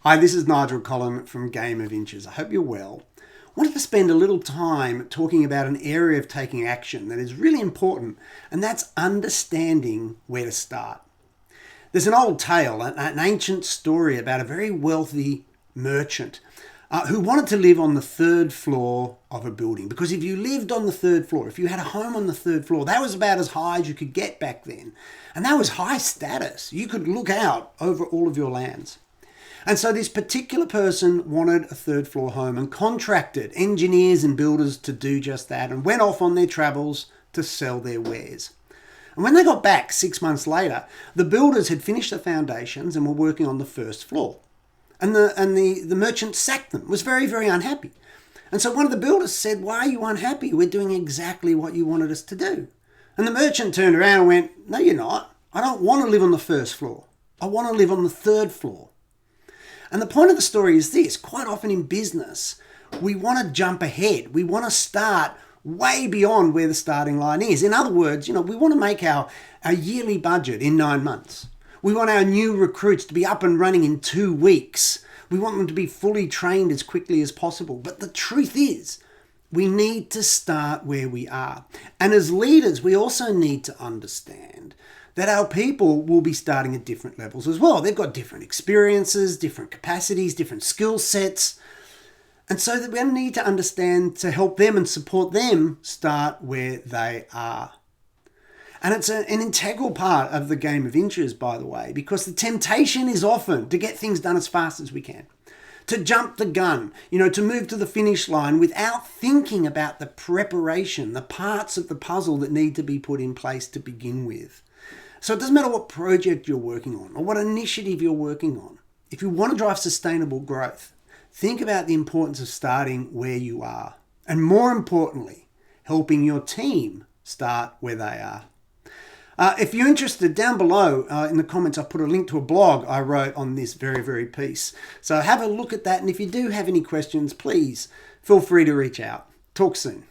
Hi, this is Nigel Collin from Game of Inches. I hope you're well. I wanted to spend a little time talking about an area of taking action that is really important, and that's understanding where to start. There's an old tale, an ancient story about a very wealthy merchant who wanted to live on the third floor of a building. Because if you lived on the third floor, if you had a home on the third floor, that was about as high as you could get back then. And that was high status. You could look out over all of your lands. And so this particular person wanted a third floor home and contracted engineers and builders to do just that and went off on their travels to sell their wares. And when they got back 6 months later, the builders had finished the foundations and were working on the first floor. And the merchant sacked them, was very, very unhappy. And so one of the builders said, "Why are you unhappy? We're doing exactly what you wanted us to do." And the merchant turned around and went, "No, you're not. I don't want to live on the first floor. I want to live on the third floor." And the point of the story is this: quite often in business, we want to jump ahead. We want to start way beyond where the starting line is. In other words, we want to make our yearly budget in 9 months. We want our new recruits to be up and running in 2 weeks. We want them to be fully trained as quickly as possible. But the truth is, we need to start where we are. And as leaders, we also need to understand that our people will be starting at different levels as well. They've got different experiences, different capacities, different skill sets. And so that we need to understand to help them and support them start where they are. And it's an integral part of the game of inches, by the way, because the temptation is often to get things done as fast as we can, to jump the gun, to move to the finish line without thinking about the preparation, the parts of the puzzle that need to be put in place to begin with. So it doesn't matter what project you're working on or what initiative you're working on. If you want to drive sustainable growth, think about the importance of starting where you are. And more importantly, helping your team start where they are. If you're interested, down below in the comments, I've put a link to a blog I wrote on this very, very piece. So have a look at that. And if you do have any questions, please feel free to reach out. Talk soon.